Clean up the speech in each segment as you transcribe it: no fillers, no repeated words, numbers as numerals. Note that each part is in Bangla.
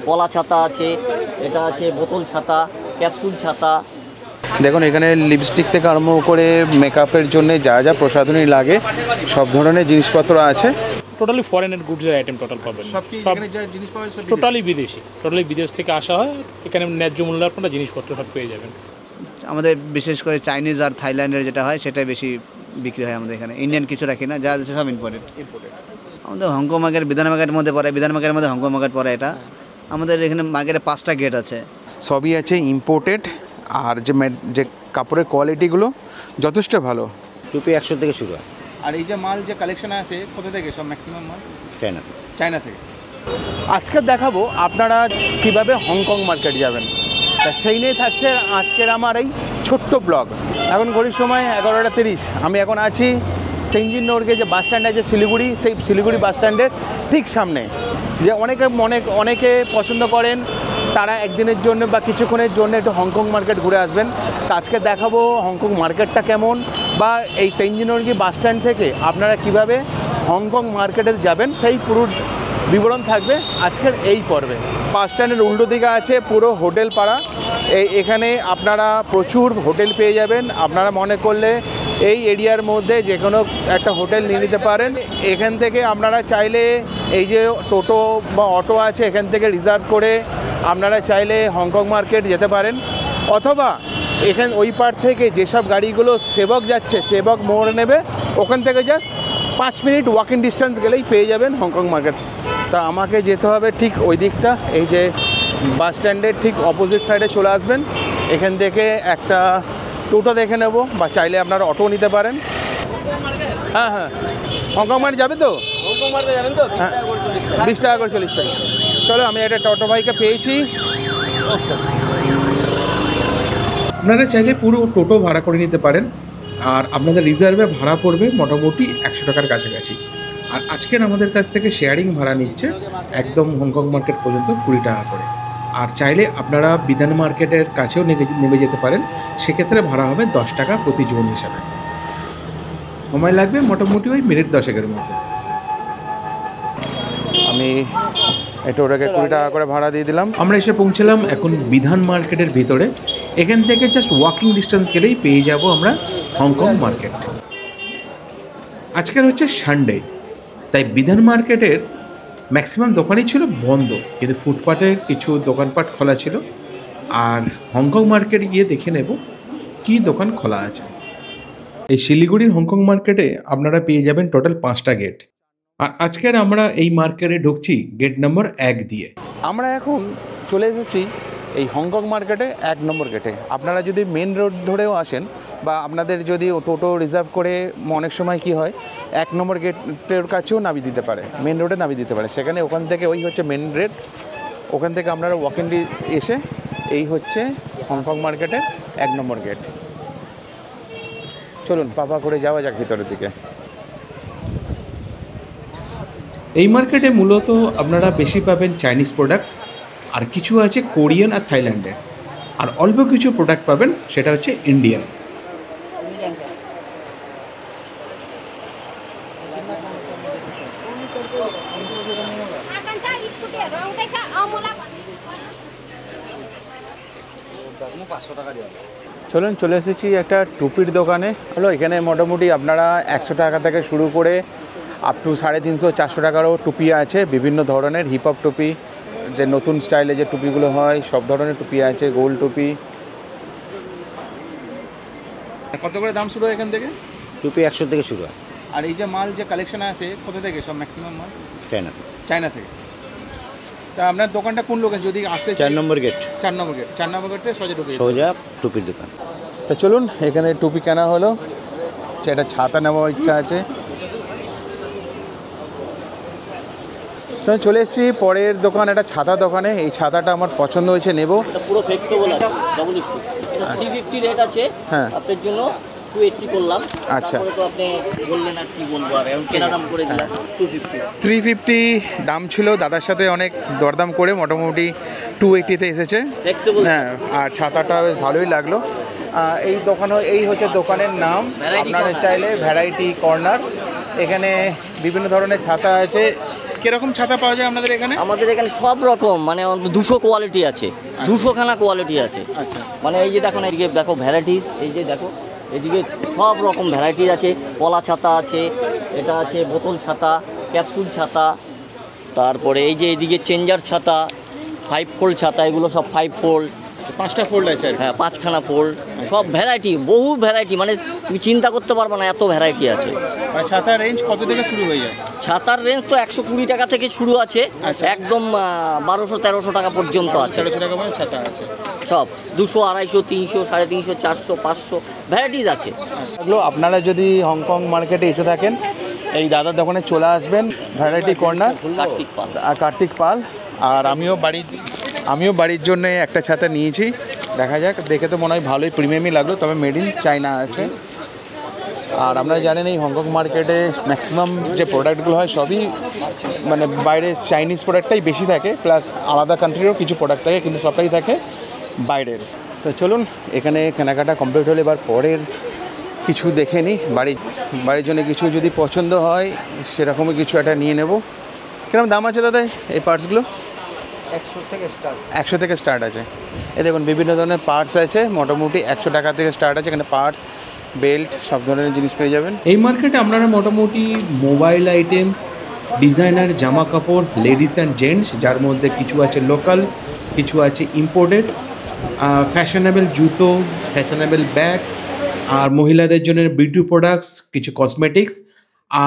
কলা ছাতা আছে, এটা আছে বোতল ছাতা, ক্যাপসুল ছাতা। দেখুন এখানে লিপস্টিক থেকে আরম্ভ করে মেকআপের জন্য যা যা প্রসাধনী লাগে সব ধরনের জিনিসপত্র আছে। টোটালি ফরেনের গুডসের আইটেম টোটাল পাবেন, সব টোটালি বিদেশি, টোটালি বিদেশ থেকে আসা হয়। এখানে ন্যায্য মূল্যে আপনারা জিনিসপত্র সব পেয়ে যাবেন। আমাদের বিশেষ করে চাইনিজ আর থাইল্যান্ডের যেটা হয় সেটাই বেশি বিক্রি হয় আমাদের এখানে। ইন্ডিয়ান কিছু রাখি না, যা আছে সব ইম্পোর্টেড। আমাদের হংকং মার্কেট বিধান মার্কেটের মধ্যে পড়ে, বিধান মার্কেটের মধ্যে হংকং মার্কেট পড়ে। এটা আমাদের এখানে মার্কেটে 5টা গেট আছে, সবই আছে ইম্পোর্টেড। আর যে কাপড়ের কোয়ালিটিগুলো যথেষ্ট ভালো। টুপি 100 থেকে শুরু হয়। আর এই যে মাল যে কালেকশন আছে কোথা থেকে? সব ম্যাক্সিমাম মাল চায়না থেকে। আজকে দেখাবো আপনারা কিভাবে হংকং মার্কেট যাবেন, তা সেই নিয়ে থাকছে আজকের আমার এই ছোট্ট ব্লগ। এখন ঘড়ির সময় 11:30। আমি এখন আছি তেনজিং নরগে যে বাস স্ট্যান্ড আছে শিলিগুড়ি, সেই শিলিগুড়ি বাস স্ট্যান্ডের ঠিক সামনে। যে অনেকে পছন্দ করেন তারা একদিনের জন্য বা কিছুক্ষণের জন্য একটু হংকং মার্কেট ঘুরে আসবেন। তা আজকে দেখাবো হংকং মার্কেটটা কেমন, বা এই তেনজিং নরগে বাস স্ট্যান্ড থেকে আপনারা কিভাবে হংকং মার্কেটে যাবেন সেই পুরো বিবরণ থাকবে আজকের এই পর্বে। বাস স্ট্যান্ডের উল্টো দিকে আছে পুরো হোটেল পাড়া। এখানে আপনারা প্রচুর হোটেল পেয়ে যাবেন। আপনারা মনে করলে এই এরিয়ার মধ্যে যে কোনো একটা হোটেল নিয়ে নিতে পারেন। এখান থেকে আপনারা চাইলে এই যে টোটো বা অটো আছে এখান থেকে রিজার্ভ করে আপনারা চাইলে হংকং মার্কেট যেতে পারেন, অথবা ওই পার থেকে যেসব গাড়িগুলো সেবক যাচ্ছে, সেবক মোড় নেবে, ওখান থেকে জাস্ট 5 মিনিট ওয়াকিং ডিস্টেন্স গেলেই পেয়ে যাবেন হংকং মার্কেট। তা আমাকে যেতে হবে ঠিক ওই দিকটা, এই যে বাস স্ট্যান্ডের ঠিক অপোজিট সাইডে চলে আসবেন। এখান থেকে একটা টোটো দেখে নেব, বা চাইলে আপনারা অটো নিতে পারেন। হ্যাঁ, হংকং মার্কেট যাবে তো? হংকং মার্কেট যাবেন তো? 20 টাকা করে 40 টাকা। চলো, আমি একটা টোটো ভাইকে পেয়েছি। আচ্ছা, আপনারা চাইলে পুরো টোটো ভাড়া করে নিতে পারেন। আর আপনাদের রিজার্ভে ভাড়া পড়বে মোটামুটি 100 টাকার কাছাকাছি। আর আজকের আমাদের কাছ থেকে শেয়ারিং ভাড়া নিচ্ছে একদম হংকং মার্কেট পর্যন্ত 20 টাকা করে। আর চাইলে আপনারা বিধান মার্কেটের কাছেও নেমে যেতে পারেন, সেক্ষেত্রে ভাড়া হবে 10 টাকা প্রতি জন হিসাবে। সময় লাগবে মোটামুটি ওই মিনিট 10-এর মতো। আমি এই টোটোকে 20 টাকা করে ভাড়া দিয়ে দিলাম। আমরা এসে পৌঁছলাম এখন বিধান মার্কেটের ভিতরে। এখান থেকে জাস্ট ওয়াকিং ডিস্টেন্স গেলেই পেয়ে যাব আমরা হংকং মার্কেট। আজকের হচ্ছে সানডে, তাই বিধান মার্কেটের ম্যাক্সিমাম দোকানই ছিল বন্ধ, কিন্তু ফুটপাতের কিছু দোকানপাট খোলা ছিল। আর হংকং মার্কেটে গিয়ে দেখে নেব কি দোকান খোলা আছে। এই শিলিগুড়ির হংকং মার্কেটে আপনারা পেয়ে যাবেন টোটাল 5টা গেট। আর আজকের আমরা এই মার্কেটে ঢুকছি গেট নম্বর 1 দিয়ে। আমরা এখন চলে এসেছি এই হংকং মার্কেটে 1 নম্বর গেটে। আপনারা যদি মেন রোড ধরেও আসেন, বা আপনাদের যদি টোটো রিজার্ভ করে, অনেক সময় কি হয় 1 নম্বর গেটের কাছেও নামিয়ে দিতে পারে, মেন রোডে নামিয়ে দিতে পারে। সেখানে ওখান থেকে ওই হচ্ছে মেন রোড, ওখান থেকে আপনারা ওয়াকিং এসে এই হচ্ছে হংকং মার্কেটের 1 নম্বর গেট। চলুন পাপা করে যাওয়া যাক ভিতরের দিকে। এই মার্কেটে মূলত আপনারা বেশি পাবেন চাইনিজ প্রোডাক্ট, আর কিছু আছে কোরিয়ান আর থাইল্যান্ডের, আর অল্প কিছু প্রোডাক্ট পাবেন সেটা হচ্ছে ইন্ডিয়ান। চলুন, চলে এসেছি একটা টুপির দোকানে। হলো এখানে মোটামুটি আপনারা 100 টাকা থেকে শুরু করে আপ টু 350-400 টাকারও টুপি আছে, বিভিন্ন ধরনের হিপহপ টুপি, যে নতুন স্টাইলে যে টুপিগুলো হয় সব ধরনের টুপি আছে, গোল টুপি। কত করে দাম শুরু হয় এখান থেকে? টুপি 100 থেকে শুরু হয়। আর এই যে মাল যে কালেকশন আছে কোথা থেকে? সব ম্যাক্সিমাম মাল চায়না থেকে। তা আপনার দোকানটা কোন লোকেশন? যদি আসতে 4 নম্বর গেট। 4 নম্বর গেট। 4 নম্বর গেটে সোজা টুপির দোকান। তা চলুন, এখানে টুপি কেনা হলো, একটা ছাতা নেওয়ার ইচ্ছা আছে। তো চলে এসেছি পরের দোকান, একটা ছাতা দোকানে। এই ছাতাটা আমার পছন্দ হয়েছে, নেব। পুরো ফ্লেক্সিবল আছে, ডাবল স্টিক। এটা 350 রেট আছে। হ্যাঁ, আপনার জন্য 280 করলাম। আচ্ছা, তারপরে তো আপনি বললেন আর কি বলবো, আর এখন কেনা দাম করে দিলাম 250। 350 দাম ছিল, দাদার সাথে অনেক দরদাম করে মোটামুটি 280-তে এসেছে। হ্যাঁ, আর ছাতাটা বেশ ভালোই লাগলো। এই দোকানও, এই হচ্ছে দোকানের নাম। আপনারা চাইলে ভ্যারাইটি কর্নার। এখানে বিভিন্ন ধরনের ছাতা আছে, কিরকম ছাতা পাওয়া যায় আপনাদের এখানে? আমাদের এখানে সব রকম মানে 200 কোয়ালিটি আছে, 200খানা কোয়ালিটি আছে। আচ্ছা, মানে এই যে দেখুন, এইদিকে দেখো ভ্যারাইটিস, এই যে দেখো এদিকে সব রকম ভ্যারাইটিস আছে। কলা ছাতা আছে, এটা আছে বোতল ছাতা, ক্যাপসুল ছাতা, তারপরে এই যে এদিকে চেঞ্জার ছাতা, 5 ফোল্ড ছাতা, এগুলো সব 5 ফোল্ড, 5টা ফোল্ড আছে আর কি। হ্যাঁ 5খানা ফোল্ড, সব ভ্যারাইটি, বহু ভ্যারাইটি, মানে তুমি চিন্তা করতে পারবে না এত ভ্যারাইটি আছে। আর ছাতার রেঞ্জ কত থেকে শুরু হয়ে যায়? ছাতার রেঞ্জ তো 120 টাকা থেকে শুরু আছে, আচ্ছা। একদম 1200-1300 টাকা পর্যন্ত আছে। 1300 টাকা মানে ছাতা আছে। সব 200, 250, 300, 350, 400, 500 ভ্যারাইটিস আছে। আপনারা যদি হংকং মার্কেটে এসে থাকেন, এই দাদার দোকানে চলে আসবেন, ভ্যারাইটি কর্নার, কার্তিক পাল। কার্তিক পাল। আর আমিও বাড়ির জন্য একটা ছাতা নিয়েছি, দেখা যাক, দেখে তো মনে হয় ভালোই প্রিমিয়ামই লাগলো, তবে মেড ইন চায়না আছে। আর আপনারা জানেন এই হংকং মার্কেটে ম্যাক্সিমাম যে প্রোডাক্টগুলো হয় সবই মানে বাইরে চাইনিজ প্রোডাক্টটাই বেশি থাকে, প্লাস আলাদা কান্ট্রিরও কিছু প্রোডাক্ট থাকে, কিন্তু সবটাই থাকে বাইরের। তো চলুন, এখানে কেনাকাটা কমপ্লিট হলে এবার পরের কিছু দেখে নিই। বাড়ির জন্য কিছু যদি পছন্দ হয় সেরকমই কিছু একটা নিয়ে নেব। কিরকম দাম আছে দাদা এই পার্টসগুলো? 100 থেকে স্টার্ট আছে। এই দেখুন বিভিন্ন ধরনের পার্টস আছে, মোটামুটি 100 টাকা থেকে স্টার্ট আছে। এখানে পার্টস, বেল্ট, সব ধরনের জিনিস পেয়ে যাবেন। এই মার্কেটে আপনারা মোটামুটি মোবাইল আইটেমস, ডিজাইনার জামা কাপড়, লেডিস অ্যান্ড জেন্টস, যার মধ্যে কিছু আছে লোকাল, কিছু আছে ইম্পোর্টেড, ফ্যাশনেবল জুতো, ফ্যাশনেবল ব্যাগ, আর মহিলাদের জন্য বিউটি প্রোডাক্টস, কিছু কসমেটিক্স,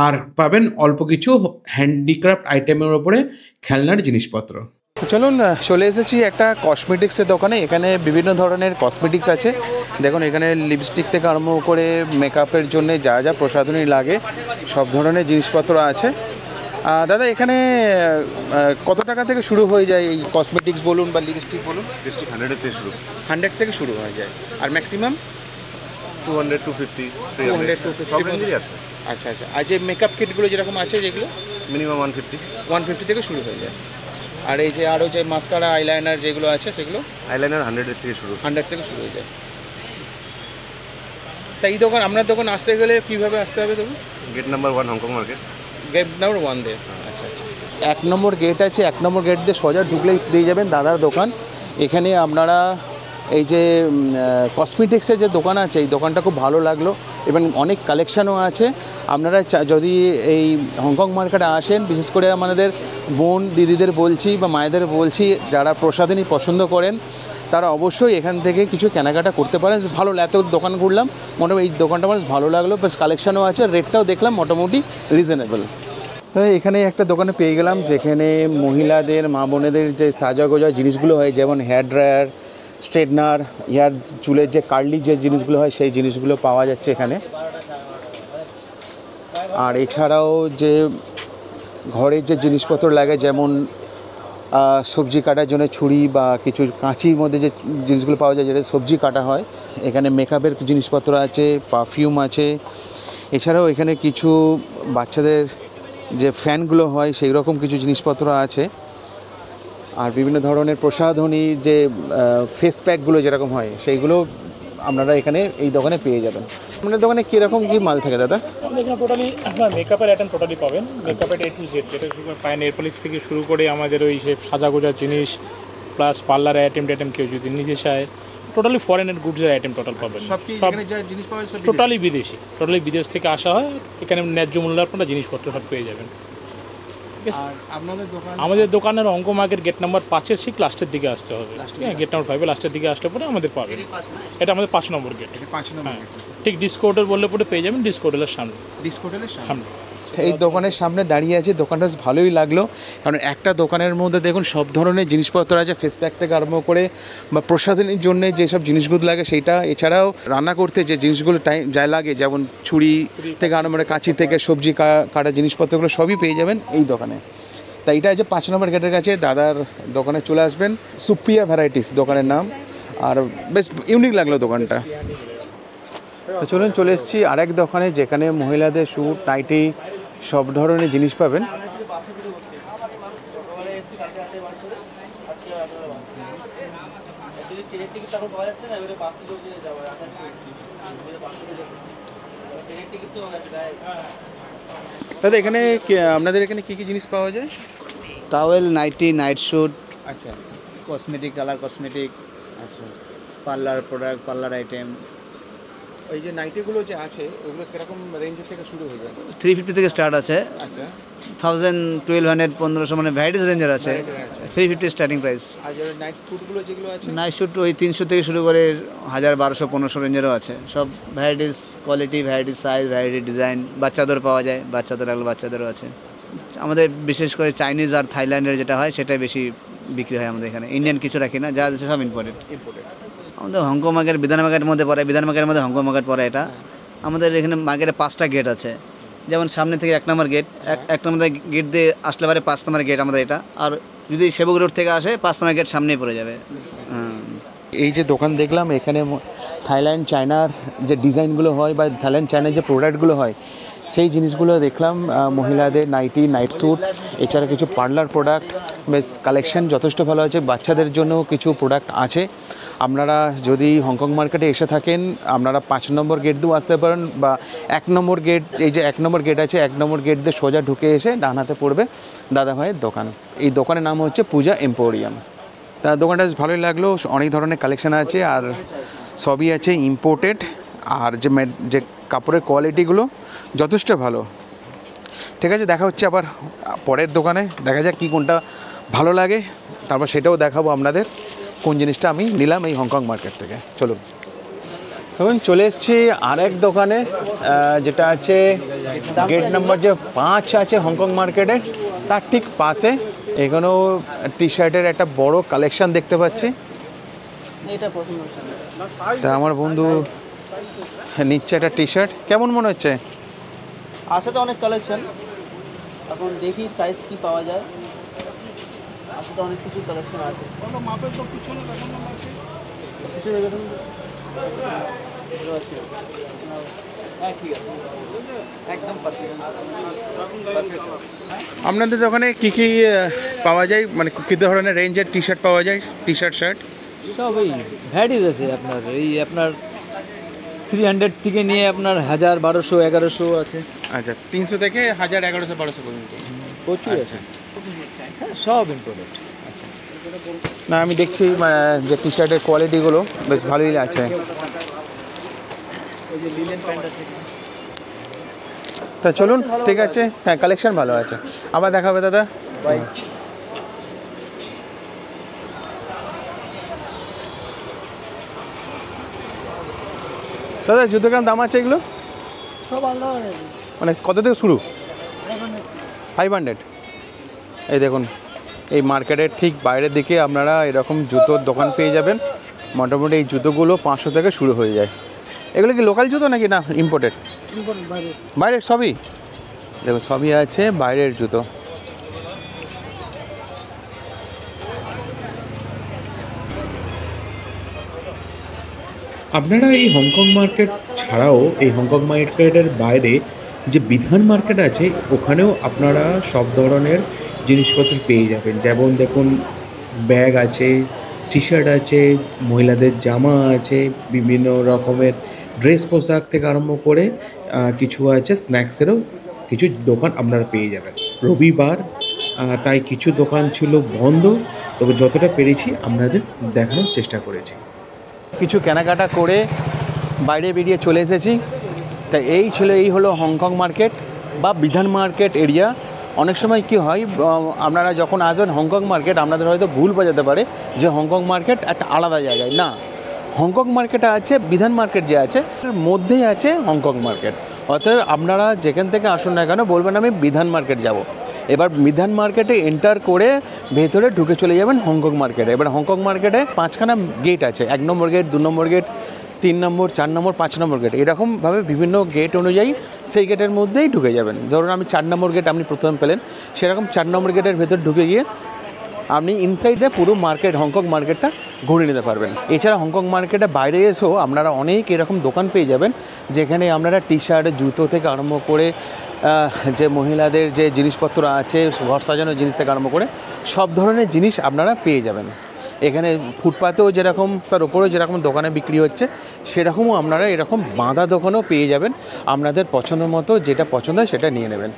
আর পাবেন অল্প কিছু হ্যান্ডিক্রাফট আইটেমের ওপরে খেলনার জিনিসপত্র। তো চলুন, চলে এসেছি একটা কসমেটিক্সের দোকানে। এখানে বিভিন্ন ধরনের কসমেটিক্স আছে। দেখুন এখানে লিপস্টিক থেকে আরম্ভ করে মেকআপের জন্য যা যা প্রসাধনী লাগে সব ধরনের জিনিসপত্র আছে। দাদা এখানে কত টাকা থেকে শুরু হয়ে যায় এই কসমেটিক্স বলুন বা লিপস্টিক বলুন? লিপস্টিক 100 থেকে শুরু, 100 থেকে শুরু হয়ে যায়, আর ম্যাক্সিমাম 200, 250, 200, 300 সব রেঞ্জেরই আছে। আচ্ছা আচ্ছা। আর যে মেকআপ কিটগুলো যেরকম আছে, যেগুলো মিনিমাম 150 থেকে শুরু হয়ে যায়। আর এই যে আরও যে মাস্কারা, আইলাইনার যেগুলো আছে সেগুলো আইলাইনার 100 থেকে শুরু। 100 থেকে শুরু হয়ে যায়। তাই এই দোকান, আপনার দোকান আসতে গেলে কীভাবে আসতে হবে? তবু gate number 1 Hong Kong market. Gate number 1 দিয়ে। আচ্ছা আচ্ছা। 1 নম্বর গেট আছে, 1 নম্বর গেট দিয়ে সোজা ঢুকলেই দিয়ে যাবেন দাদার দোকান। এখানে আপনারা এই যে কসমেটিক্সের যে দোকান আছে, এই দোকানটা খুব ভালো লাগলো এবং অনেক কালেকশানও আছে। আপনারা যদি এই হংকং মার্কেটে আসেন, বিশেষ করে আমাদের বোন দিদিদের বলছি বা মায়েদের বলছি, যারা প্রসাধনী পছন্দ করেন তারা অবশ্যই এখান থেকে কিছু কেনাকাটা করতে পারেন। ভালো এত দোকান ঘুরলাম, মোটামুটি এই দোকানটা আমার ভালো লাগলো, বেশ কালেকশানও আছে, রেটটাও দেখলাম মোটামুটি রিজনেবল। তো এখানে একটা দোকানে পেয়ে গেলাম যেখানে মহিলাদের, মা বোনেদের যে সাজাগোজা জিনিসগুলো হয়, যেমন হেয়ার ড্রায়ার, স্ট্রেটনার, হেয়ার চুলের যে কার্লি যে জিনিসগুলো হয় সেই জিনিসগুলো পাওয়া যাচ্ছে এখানে। আর এছাড়াও যে ঘরের যে জিনিসপত্র লাগে, যেমন সবজি কাটার জন্য ছুরি বা কিছু কাঁচির মধ্যে যে জিনিসগুলো পাওয়া যায় যেটা সবজি কাটা হয়, এখানে মেকআপের জিনিসপত্র আছে, পারফিউম আছে। এছাড়াও এখানে কিছু বাচ্চাদের যে ফ্যানগুলো হয় সেই রকম কিছু জিনিসপত্র আছে। আর বিভিন্ন ধরনের প্রসাধনী যে ফেস প্যাকগুলো যেরকম হয় সেইগুলো আপনারা এখানে এই দোকানে পেয়ে যাবেন। আপনার দোকানে কীরকম কী মাল থাকে দাদা? আমাদের এখানে টোটালি আপনার মেকআপের আইটেম টোটালি পাবেন। মেকআপের A to Z, যেটা পায় নেল পলিশ থেকে শুরু করে আমাদের ওই সে সাজাগোজার জিনিস, প্লাস পার্লার আইটেম কেউ যদি নিতে চায়, টোটালি ফরেনের গুডসের আইটেম টোটাল পাবেন। সব টোটালি বিদেশি, টোটালি বিদেশ থেকে আসা হয়। এখানে ন্যায্য মূল্যে আপনারা জিনিসপত্র সব পেয়ে যাবেন। আমাদের দোকানের হংকং মার্কেট গেট নাম্বার 5-এর ঠিক লাস্টের দিকে আসতে হবে। হ্যাঁ, গেট নাম্বার 5-এর লাস্টের দিকে আসলে পরে আমাদের পাবেন। এটা আমাদের 5 নম্বর গেট। ঠিক ডিসকো হোটেল বললে পরে পেয়ে যাবেন, ডিসকো হোটেলের সামনে। সামনে এই দোকানের সামনে দাঁড়িয়ে আছে, দোকানটা ভালোই লাগলো, কারণ একটা দোকানের মধ্যে দেখুন সব ধরনের জিনিসপত্র আছে, ফেস প্যাক থেকে আরম্ভ করে বা প্রসাধনীর জন্য যেসব জিনিসগুলো লাগে সেইটা, এছাড়াও রান্না করতে যে জিনিসগুলো যা লাগে, যেমন ছুরি থেকে আরম্ভ করে কাঁচি থেকে সবজি কাটা জিনিসপত্রগুলো সবই পেয়ে যাবেন এই দোকানে। তাই এটা আছে 5 নম্বর গেটের কাছে, দাদার দোকানে চলে আসবেন। সুপ্রিয়া ভ্যারাইটিস দোকানের নাম, আর বেশ ইউনিক লাগলো দোকানটা। তো চলুন, চলে এসেছি আরেক দোকানে যেখানে মহিলাদের স্যুট, নাইটি সব ধরনের জিনিস পাবেন। দাদা এখানে আপনাদের এখানে কী কী জিনিস পাওয়া যায়? টাওয়েল, নাইটি, নাইট স্যুট, আচ্ছা কসমেটিক, কালার কসমেটিক, আচ্ছা। Parlour product, parlour item. ওই যে নাইটিগুলো যে আছে ওগুলো কিরকম রেঞ্জের থেকে শুরু হয়ে যায়? 350 থেকে স্টার্ট আছে, আচ্ছা। 1000, 1200, 1500 মানে ভ্যারাইটিস রেঞ্জের আছে। 350 স্টার্টিং প্রাইস। আর যে নাইট স্যুটগুলো যেগুলো আছে? নাইট স্যুট ওই 300 থেকে শুরু করে 1000, 1200, 1500 রেঞ্জেরও আছে। সব varieties quality, varieties size, variety design. বাচ্চাদের পাওয়া যায়, বাচ্চাদের লাগলে বাচ্চাদেরও আছে। আমাদের বিশেষ করে চাইনিজ আর থাইল্যান্ডের যেটা হয় সেটাই বেশি বিক্রি হয় আমাদের এখানে। ইন্ডিয়ান কিছু রাখি না, যা আছে সব ইম্পোর্টেড। আমাদের হংকং মার্কেট, বিধান মার্কেটের মধ্যে পড়ে, বিধান মার্কেটের মধ্যে হংকং মার্কেট পড়ে এটা। আমাদের এখানে মার্কেটে 5টা গেট আছে, যেমন সামনে থেকে 1 নম্বর গেট, 1 নম্বর গেট দিয়ে আসলে পরে 5 নম্বর গেট আমাদের এটা। আর যদি সেবক রোড থেকে আসে 5 নম্বর গেট সামনেই পড়ে যাবে। হ্যাঁ, এই যে দোকান দেখলাম এখানে থাইল্যান্ড চায়নার যে ডিজাইনগুলো হয় বা থাইল্যান্ড চায়নার যে প্রোডাক্টগুলো হয় সেই জিনিসগুলো দেখলাম। মহিলাদের নাইটি, নাইট স্যুট, এছাড়া কিছু পার্লার প্রোডাক্ট, বেশ কালেকশন যথেষ্ট ভালো আছে। বাচ্চাদের জন্য কিছু প্রোডাক্ট আছে। আপনারা যদি হংকং মার্কেটে এসে থাকেন আপনারা 5 নম্বর গেট দিয়েও আসতে পারেন বা 1 নম্বর গেট, এই যে 1 নম্বর গেট আছে 1 নম্বর গেট দিয়ে সোজা ঢুকে এসে ডান হাতে পড়বে দাদা ভাইয়ের দোকান। এই দোকানের নাম হচ্ছে পূজা এম্পোরিয়াম। তা দোকানটা ভালোই লাগলো, অনেক ধরনের কালেকশন আছে আর সবই আছে ইম্পোর্টেড। আর যে কাপড়ের কোয়ালিটিগুলো যথেষ্ট ভালো। ঠিক আছে, দেখা হচ্ছে আবার পরের দোকানে। দেখা যাক কী কোনটা ভালো লাগে, তারপর সেটাও দেখাবো আপনাদের কোন জিনিসটা আমি নিলাম এই হংকং মার্কেট থেকে। চলুন, এখন চলে এসেছি আরেক দোকানে, যেটা আছে গেট নাম্বার যে 5 আছে হংকং মার্কেটের, তার ঠিক পাশে। এখানেও টি শার্টের একটা বড় কালেকশন দেখতে পাচ্ছি। তা আমার বন্ধু নিচ্ছে একটা টি শার্ট, কেমন মনে হচ্ছে? আছে তো অনেক কালেকশন, এখন দেখি সাইজ কি পাওয়া যায়। আছে তো অনেক কিছু কালেকশন আছে। মাপের তো পিছনে দেখানো আছে, পিছনে দেখানো আছে। হ্যাঁ ঠিক আছে, একদম পারফেক্ট। আপনাদের দোকানে কী কী পাওয়া যায়, মানে কী ধরনের রেঞ্জের টি শার্ট পাওয়া যায়? টি শার্ট, শার্ট সব এই ভ্যারাইটিস আছে আপনার। এই আপনার 300 থেকে নিয়ে আপনার 1000, 1200, 1100 আছে। আচ্ছা, 300 থেকে 1000, 1100, 1200 পর্যন্ত প্রচুর আছে। হ্যাঁ, সব ইম্পোর্টেড। না আমি দেখছি যে টি শার্টের কোয়ালিটিগুলো বেশ ভালোই আছে। ওই যে লিলেন প্যান্ট আছে। তা চলুন, ঠিক আছে, হ্যাঁ কালেকশন ভালো আছে। আবার দেখা হবে দাদা, বাই। দাদা জুতো কেমন দাম আছে এগুলো? সব আলাদা মানে কত থেকে শুরু? 500। এই দেখুন, এই মার্কেটের ঠিক বাইরের দিকে আপনারা এরকম জুতোর দোকান পেয়ে যাবেন। মোটামুটি এই জুতোগুলো 500 থেকে শুরু হয়ে যায়। এগুলো কি লোকাল জুতো নাকি না ইম্পোর্টেড? বাইরের সবই, দেখুন সবই আছে বাইরের জুতো। আপনারা এই হংকং মার্কেট ছাড়াও এই হংকং মার্কেটের বাইরে যে বিধান মার্কেট আছে ওখানেও আপনারা সব ধরনের জিনিসপত্র পেয়ে যাবেন। যেমন দেখুন ব্যাগ আছে, টি শার্ট আছে, মহিলাদের জামা আছে, বিভিন্ন রকমের ড্রেস পোশাক থেকে আরম্ভ করে কিছু আছে স্ন্যাক্সেরও কিছু দোকান আপনারা পেয়ে যাবেন। রবিবার তাই কিছু দোকান ছিল বন্ধ, তবে যতটা পেরেছি আপনাদের দেখানোর চেষ্টা করেছি। কিছু কেনাকাটা করে বাইরে বেরিয়ে চলে এসেছি। তা এই হলো হংকং মার্কেট বা বিধান মার্কেট এরিয়া। অনেক সময় কি হয়, আপনারা যখন আসবেন হংকং মার্কেট আপনাদের হয়তো ভুল বোঝাতে পারে যে হংকং মার্কেট একটা আলাদা জায়গায়। না, হংকং মার্কেটে আছে বিধান মার্কেট যে আছে এর মধ্যেই আছে হংকং মার্কেট। অতএব আপনারা যেখান থেকে আসুন না কেন বলবেন আমি বিধান মার্কেট যাব। এবার বিধান মার্কেটে এন্টার করে ভেতরে ঢুকে চলে যাবেন হংকং মার্কেটে। এবার হংকং মার্কেটে 5খানা গেট আছে, 1 নম্বর গেট, 2 নম্বর গেট, 3 নম্বর, 4 নম্বর, 5 নম্বর গেট, এরকমভাবে বিভিন্ন গেট অনুযায়ী সেই গেটের মধ্যেই ঢুকে যাবেন। ধরুন আমি 4 নম্বর গেট আপনি প্রথম পেলেন, সেরকম 4 নম্বর গেটের ভেতর ঢুকে গিয়ে আপনি ইনসাইডে পুরো মার্কেট হংকং মার্কেটটা ঘুরে নিতে পারবেন। এছাড়া হংকং মার্কেটে বাইরে এসেও আপনারা অনেক এরকম দোকান পেয়ে যাবেন যেখানে আপনারা টি শার্ট, জুতো থেকে আরম্ভ করে যে মহিলাদের যে জিনিসপত্র আছে, ঘর সাজানোর জিনিস থেকে আরম্ভ করে সব ধরনের জিনিস আপনারা পেয়ে যাবেন। এখানে ফুটপাতেও যেরকম তার উপরেও যেরকম দোকানে বিক্রি হচ্ছে সেরকমও আপনারা এরকম বাঁধা দোকানও পেয়ে যাবেন। আপনাদের পছন্দ মতো যেটা পছন্দ হয় সেটা নিয়ে নেবেন।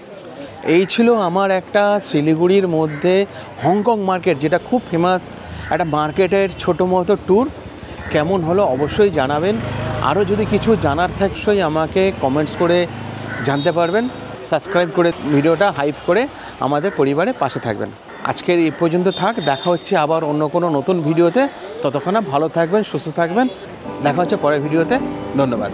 এই ছিল আমার একটা শিলিগুড়ির মধ্যে হংকং মার্কেট, যেটা খুব ফেমাস একটা মার্কেটের ছোটো মতো ট্যুর। কেমন হলো অবশ্যই জানাবেন। আরও যদি কিছু জানার থাকসই আমাকে কমেন্টস করে জানতে পারবেন। সাবস্ক্রাইব করে ভিডিওটা হাইপ করে আমাদের পরিবারের পাশে থাকবেন। আজকের এই পর্যন্ত থাক, দেখা হচ্ছে আবার অন্য কোনো নতুন ভিডিওতে। ততক্ষণ ভালো থাকবেন, সুস্থ থাকবেন। দেখা হচ্ছে পরের ভিডিওতে। ধন্যবাদ।